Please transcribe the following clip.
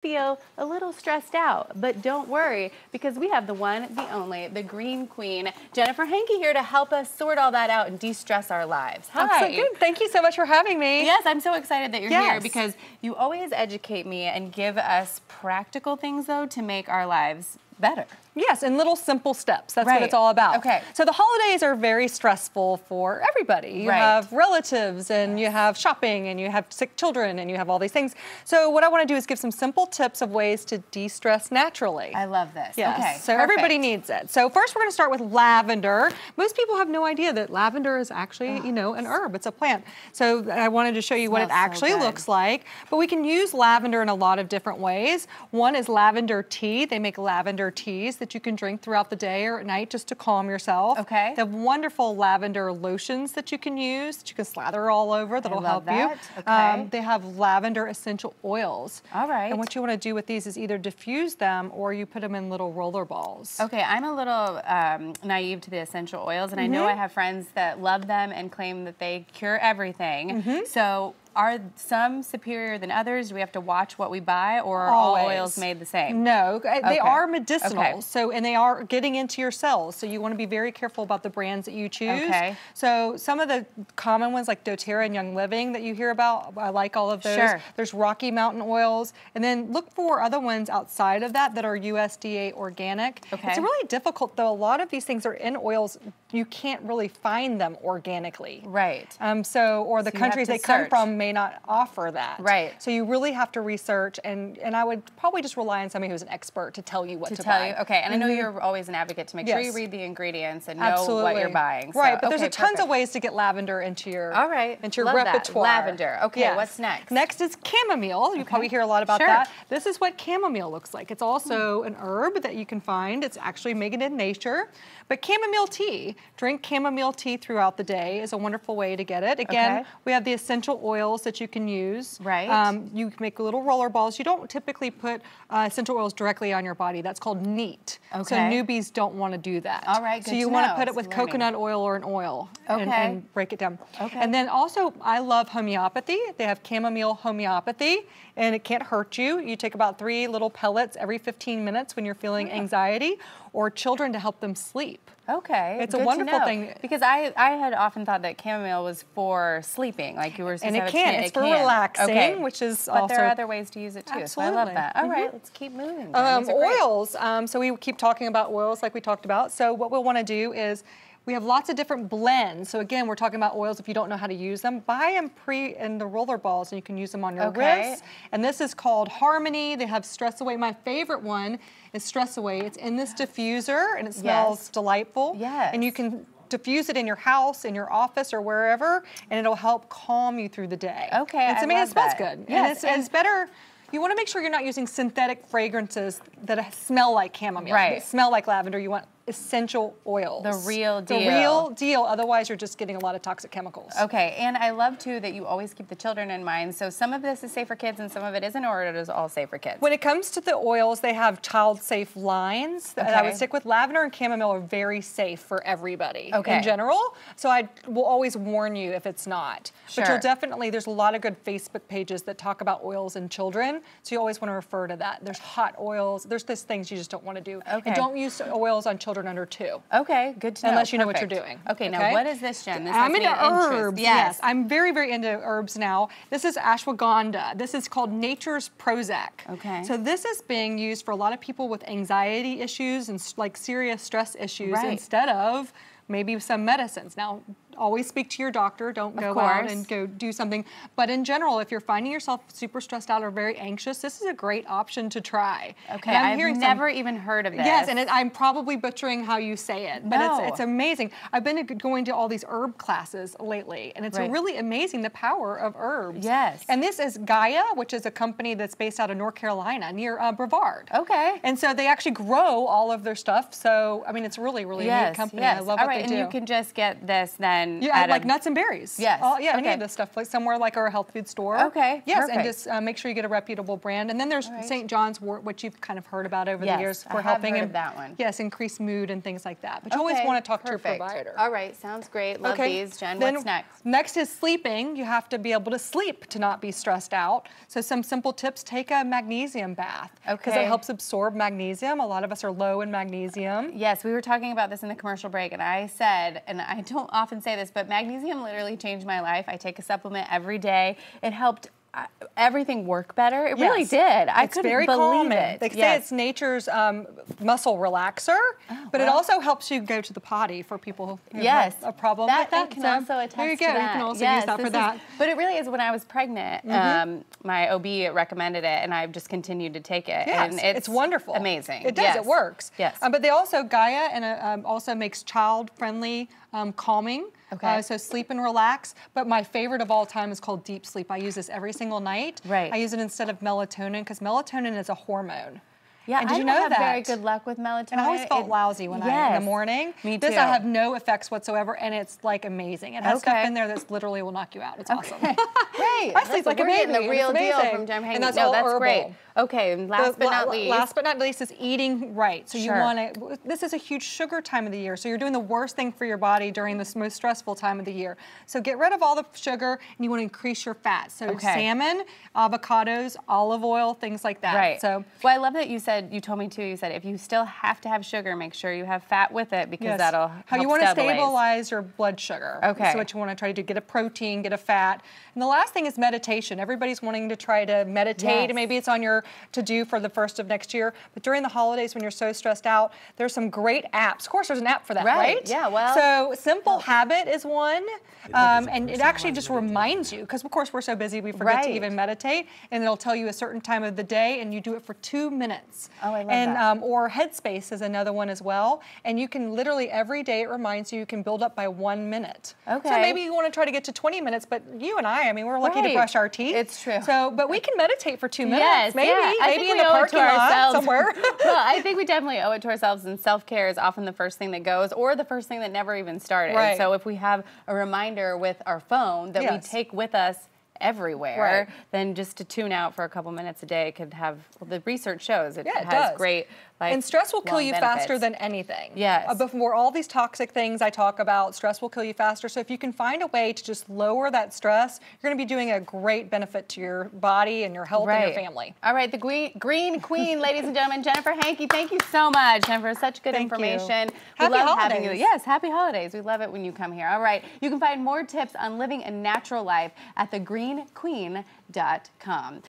feel a little stressed out, but don't worry because we have the one, the only, the Green Queen, Jennifer Hankey here to help us sort all that out and de-stress our lives. Hi. That's so good. Thank you so much for having me. Yes, I'm so excited that you're here because you always educate me and give us practical things though to make our lives better. Yes, and little simple steps. That's what it's all about. Okay. So the holidays are very stressful for everybody. You have relatives and you have shopping and you have sick children and you have all these things. So what I want to do is give some simple tips of ways to de-stress naturally. I love this. Yes. Okay. So everybody needs it. So first we're going to start with lavender. Most people have no idea that lavender is actually, you know, an herb. It's a plant. So I wanted to show you what it actually looks like. But we can use lavender in a lot of different ways. One is lavender tea. They make lavender teas that you can drink throughout the day or at night just to calm yourself. Okay. They have wonderful lavender lotions that you can use, that you can slather all over, that'll help you. Okay. They have lavender essential oils. All right. And what you want to do with these is either diffuse them or you put them in little roller balls. Okay, I'm a little naive to the essential oils, and I know I have friends that love them and claim that they cure everything. So are some superior than others? Do we have to watch what we buy, or are all oils made the same? No, they are medicinal. So, and they are getting into your cells. So you want to be very careful about the brands that you choose. Okay. So some of the common ones like doTERRA and Young Living that you hear about, I like all of those. Sure. There's Rocky Mountain oils. And then look for other ones outside of that that are USDA organic. Okay. It's really difficult though. A lot of these things are in oils. You can't really find them organically. Right. Or the countries they come from may not offer that. Right. So you really have to research, and I would probably just rely on somebody who's an expert to tell you what to buy. Okay, and I know you're always an advocate to make sure you read the ingredients and know what you're buying. So, right, but there's tons of ways to get lavender into your repertoire. Lavender. Okay, what's next? Next is chamomile. You probably hear a lot about that. This is what chamomile looks like. It's also an herb that you can find. It's actually made in nature. But chamomile tea, drink chamomile tea throughout the day is a wonderful way to get it. Again, we have the essential oils that you can use. Right. You can make little roller balls. You don't typically put essential oils directly on your body. That's called neat. Okay. So newbies don't want to do that. All right, So you want to put it with coconut oil or an oil and break it down. Okay. And then also, I love homeopathy. They have chamomile homeopathy, and it can't hurt you. You take about 3 little pellets every 15 minutes when you're feeling anxiety, or children to help them sleep. Okay, it's a wonderful thing. Because I had often thought that chamomile was for sleeping, like you were saying. And it's for relaxing, which is also. But there are other ways to use it too. Absolutely. So I love that. All right, let's keep moving. Oils. So we keep talking about oils like we talked about. So what we'll want to do is we have lots of different blends. So again, we're talking about oils. If you don't know how to use them, buy them in the roller balls and you can use them on your wrists. And this is called Harmony. They have Stress Away. My favorite one is Stress Away. It's in this diffuser and it smells delightful. Yes. And you can diffuse it in your house, in your office, or wherever, and it'll help calm you through the day. Okay, I mean, it smells good. Yes. And it's better. You want to make sure you're not using synthetic fragrances that smell like chamomile. Right. That smell like lavender. You want essential oils. The real deal. The real deal. Otherwise, you're just getting a lot of toxic chemicals. Okay, and I love too that you always keep the children in mind. So some of this is safe for kids and some of it isn't, or it is all safe for kids? When it comes to the oils, they have child-safe lines. Okay. I would stick with lavender and chamomile are very safe for everybody in general. So I will always warn you if it's not. But you'll definitely, there's a lot of good Facebook pages that talk about oils in children. So you always want to refer to that. There's hot oils. There's these things you just don't want to do. Okay. And don't use oils on children under 2. Okay, good to know. Unless you know what you're doing. Okay, now what is this, Jen? This I'm into herbs. Yes, I'm very, very into herbs now. This is ashwagandha. This is called Nature's Prozac. Okay. So this is being used for a lot of people with anxiety issues and like serious stress issues instead of maybe some medicines. Now, always speak to your doctor. Don't go out and go do something. But in general, if you're finding yourself super stressed out or very anxious, this is a great option to try. Okay, I've never even heard of this. Yes, and I'm probably butchering how you say it, but it's amazing. I've been going to all these herb classes lately, and it's really amazing the power of herbs. Yes. And this is Gaia, which is a company that's based out of North Carolina near Brevard. Okay. And so they actually grow all of their stuff. So, I mean, it's really, really a neat company. I love what they do. And you can just get this then then you add like nuts and berries. Yes. Yeah, any of this stuff, like somewhere like our health food store. Okay. Yes, perfect. and just make sure you get a reputable brand. And then there's St. John's wort, which you've kind of heard about over the years for helping heard of that one. Yes, increase mood and things like that. But you always want to talk to your provider. All right, sounds great. Love these. Jen, what's next? Next is sleeping. You have to be able to sleep to not be stressed out. So some simple tips: take a magnesium bath because it helps absorb magnesium. A lot of us are low in magnesium. Yes, we were talking about this in the commercial break, and I said, and I don't often say this, but magnesium literally changed my life. I take a supplement every day. It helped everything work better. It really did. I couldn't believe it. They say it's nature's muscle relaxer, but it also helps you go to the potty for people who have a problem with that. Can also attest there you go. To that. You can also use that for that. But it really is. When I was pregnant, my OB recommended it, and I've just continued to take it. Yes, and it's wonderful. Amazing. It does. It works. Yes. But they also Gaia and also makes child-friendly calming. Okay. So sleep and relax. But my favorite of all time is called deep sleep. I use this every single night. Right. I use it instead of melatonin because melatonin is a hormone. Yeah, and did I you don't know have that? very good luck with melatonin. And I always felt lousy when in the morning. Me too. This I have no effects whatsoever, and it's like amazing. It has stuff in there that literally will knock you out. It's awesome. Great. I sleep like a baby. The real deal from Jen Hanky. And that's all herbal. Great. Okay, and last but not least is eating right. So you want to, this is a huge sugar time of the year. So you're doing the worst thing for your body during this most stressful time of the year. So get rid of all the sugar and you want to increase your fat. So salmon, avocados, olive oil, things like that. Right. So, well, I love that you told me too, you said if you still have to have sugar, make sure you have fat with it because that'll help How you want to stabilize your blood sugar. Okay. So what you want to try to do, get a protein, get a fat. And the last thing is meditation. Everybody's wanting to try to meditate. Maybe it's on your to-do for the first of next year. But during the holidays when you're so stressed out, there's some great apps. Of course, there's an app for that, right? Yeah, well. So Simple Habit is one. And it actually just reminds you, because of course we're so busy we forget to even meditate. And it'll tell you a certain time of the day and you do it for 2 minutes. Oh, I love that. Or Headspace is another one as well. And you can literally every day, it reminds you can build up by 1 minute. Okay. So maybe you want to try to get to 20 minutes, but you and I mean, we're lucky to brush our teeth. It's true. So, but we can meditate for 2 minutes. Yes, maybe in the parking lot somewhere. Well, I think we definitely owe it to ourselves, and self-care is often the first thing that goes, or the first thing that never even started. Right. So if we have a reminder with our phone that we take with us everywhere, then just to tune out for a couple minutes a day could have, well, the research shows it has great and stress will kill you benefits. faster than anything. Yes. Before all these toxic things I talk about, stress will kill you faster. So if you can find a way to just lower that stress, you're going to be doing a great benefit to your body and your health and your family. All right, the Green Queen, ladies and gentlemen, Jennifer Hanky, thank you so much, Jennifer. Such good information. We love holidays. having you. Yes, happy holidays. We love it when you come here. All right, you can find more tips on living a natural life at thegreenqueen.com.